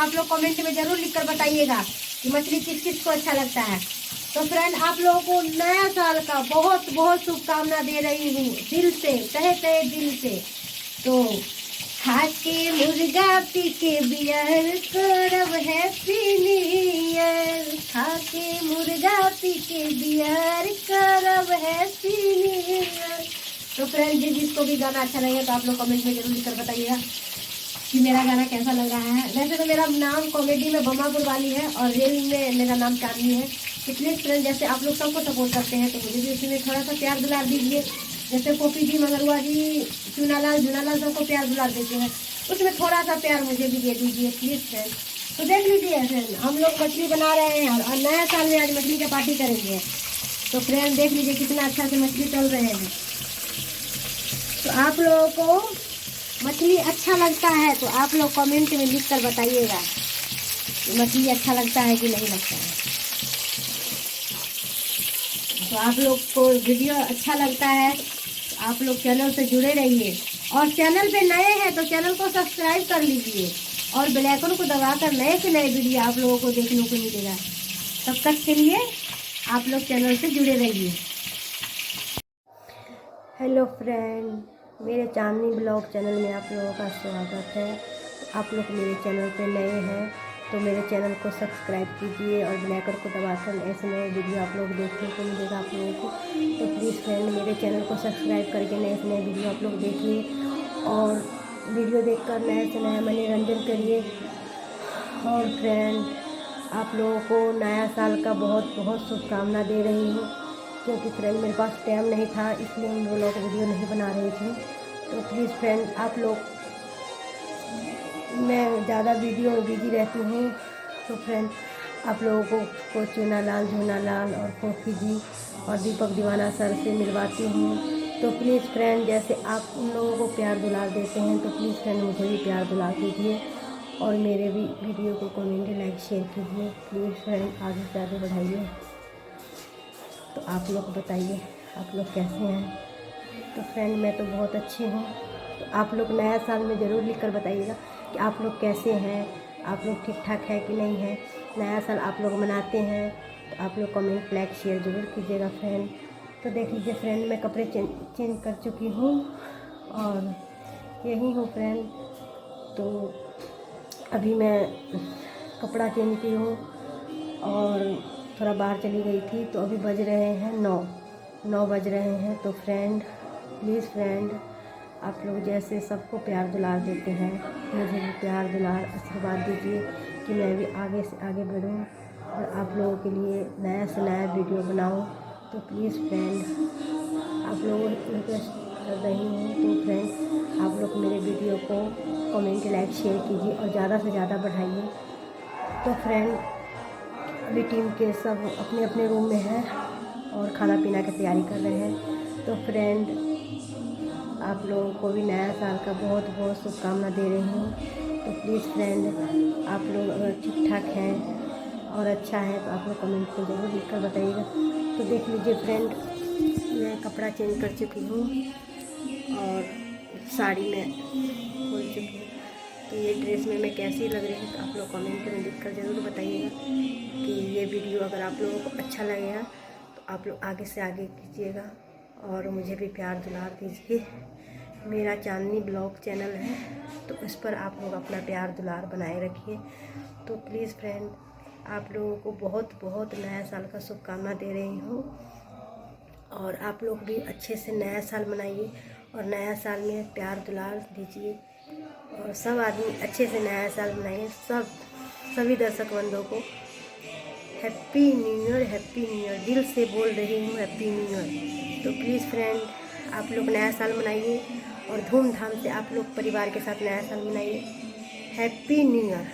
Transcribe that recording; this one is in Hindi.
आप लोग कमेंट में जरूर लिखकर बताइएगा कि मछली किस किस को अच्छा लगता है। तो फ्रेंड, आप लोगों को नया साल का बहुत बहुत शुभकामना दे रही हूँ दिल से, तहे तहे दिल से। तो खाके मुर्गा पी के बियर करब हैप्पी न्यू ईयर, खाके मुर्गा पी के बियर करब हैप्पी न्यू ईयर। तो फ्रेंड, जिसको भी गाना अच्छा लगे तो आप लोग कमेंट में जरूर लिखकर बताइएगा कि मेरा गाना कैसा लग रहा है। वैसे तो मेरा नाम कॉमेडी में बमापुर वाली है और रियल में मेरा नाम चांदनी है। तो प्लीज़ फ्रेंड, जैसे आप लोग सबको सपोर्ट करते हैं तो मुझे भी उसमें थोड़ा सा प्यार दुलार दीजिए। जैसे पोपी जी, मगरुआ जी, चुनालाल जुनालाल सबको प्यार दुलार देते हैं, उसमें थोड़ा सा प्यार मुझे भी दे दीजिए प्लीज़ फ्रेंड। तो देख लीजिए फ्रेंड, हम लोग मछली बना रहे हैं और नया साल में आज मछली का पार्टी करेंगे। तो फ्रेंड देख लीजिए कितना अच्छा से मछली तल रहे हैं। तो आप लोगों को मछली अच्छा लगता है तो आप लोग कमेंट में लिख कर बताइएगा कि मछली अच्छा लगता है कि नहीं लगता है। तो आप लोग को वीडियो अच्छा लगता है तो आप लोग चैनल से जुड़े रहिए, और चैनल पे नए हैं तो चैनल को सब्सक्राइब कर लीजिए और बेल आइकन को दबाकर नए से नए वीडियो आप लोगों को देखने को मिलेगा। तब तक के लिए आप लोग चैनल से जुड़े रहिए। हेलो फ्रेंड, मेरे चांदनी ब्लॉग चैनल में आप लोगों का स्वागत है। तो आप लोग मेरे चैनल पे नए हैं तो मेरे चैनल को सब्सक्राइब कीजिए और बेल आइकन को दबाकर ऐसे नए वीडियो आप लोग देखने को मिलेगा आप लोगों को। तो प्लीज़ फ्रेंड, मेरे चैनल को सब्सक्राइब करके नए से नए वीडियो आप लोग देखिए और वीडियो देखकर नए से नया मनोरंजन करिए। और फ्रेंड, आप लोगों को नया साल का बहुत बहुत शुभकामना दे रही हूँ, क्योंकि फ्रेंड मेरे पास टाइम नहीं था इसलिए हम लोग वीडियो नहीं बना रही थी। तो प्लीज़ फ्रेंड, आप लोग, मैं ज़्यादा वीडियो में बिजी रहती हूँ तो फ्रेंड आप लोगों को चुनालाल झूनालाल और पोपी जी और दीपक दीवाना सर से मिलवाती हूँ। तो प्लीज़ फ्रेंड, जैसे आप उन लोगों को प्यार दुलार देते हैं तो प्लीज़ फ्रेंड मुझे भी प्यार दुलार दीजिए और मेरे भी वीडियो को कमेंट लाइक शेयर कीजिए। प्लीज़ फ्रेंड, आगे से आगे बढ़ाइए। तो आप लोग बताइए आप लोग कैसे हैं। तो फ्रेंड, मैं तो बहुत अच्छी हूँ। तो आप लोग नया साल में ज़रूर लिख कर बताइएगा कि आप लोग कैसे हैं, आप लोग ठीक ठाक है कि नहीं है। नया साल आप लोग मनाते हैं तो आप लोग कमेंट लाइक शेयर ज़रूर कीजिएगा फ्रेंड। तो देख लीजिए फ्रेंड, मैं कपड़े चेंज कर चुकी हूँ और यही हूँ फ्रेंड। तो अभी मैं कपड़ा चेंज की हूँ और थोड़ा बाहर चली गई थी। तो अभी बज रहे हैं 9 बज रहे हैं। तो फ्रेंड प्लीज़ फ्रेंड, आप लोग जैसे सबको प्यार दुलार देते हैं मुझे भी प्यार दुलार आशीर्वाद दीजिए कि मैं भी आगे से आगे बढ़ूं और आप लोगों के लिए नया से नया वीडियो बनाऊं। तो प्लीज़ फ्रेंड, आप लोगों रिक्वेस्ट कर रही हूँ। तो फ्रेंड, आप लोग मेरे वीडियो को कमेंट लाइक शेयर कीजिए और ज़्यादा से ज़्यादा बढ़ाइए। तो फ्रेंड, अभी टीम के सब अपने अपने रूम में हैं और खाना पीना की तैयारी कर रहे हैं। तो फ्रेंड, आप लोगों को भी नया साल का बहुत बहुत शुभकामना दे रही हूँ। तो प्लीज़ फ्रेंड, आप लोग अगर ठीक ठाक हैं और अच्छा है तो आप लोग कमेंट को ज़रूर लिख कर बताइएगा। तो देख लीजिए फ्रेंड, मैं कपड़ा चेंज कर चुकी हूँ और साड़ी में खोल चुकी हूँ। तो ये ड्रेस में मैं कैसी लग रही हूँ तो आप लोग कमेंट में लिख कर ज़रूर बताइएगा कि ये वीडियो अगर आप लोगों को अच्छा लगेगा तो आप लोग आगे से आगे कीजिएगा और मुझे भी प्यार दुलार दीजिए। मेरा चांदनी ब्लॉग चैनल है तो उस पर आप लोग अपना प्यार दुलार बनाए रखिए। तो प्लीज़ फ्रेंड, आप लोगों को बहुत बहुत नया साल का शुभकामना दे रही हूँ और आप लोग भी अच्छे से नया साल मनाइए और नया साल में प्यार दुलार दीजिए और सब आदमी अच्छे से नया साल मनाइए। सभी दर्शक बंधुओं को happy new year, happy new year दिल से बोल रही हूँ, हैप्पी न्यू ईयर। तो प्लीज़ फ्रेंड, आप लोग नया साल मनाइए और धूमधाम से आप लोग परिवार के साथ नया साल मनाइए। Happy new year.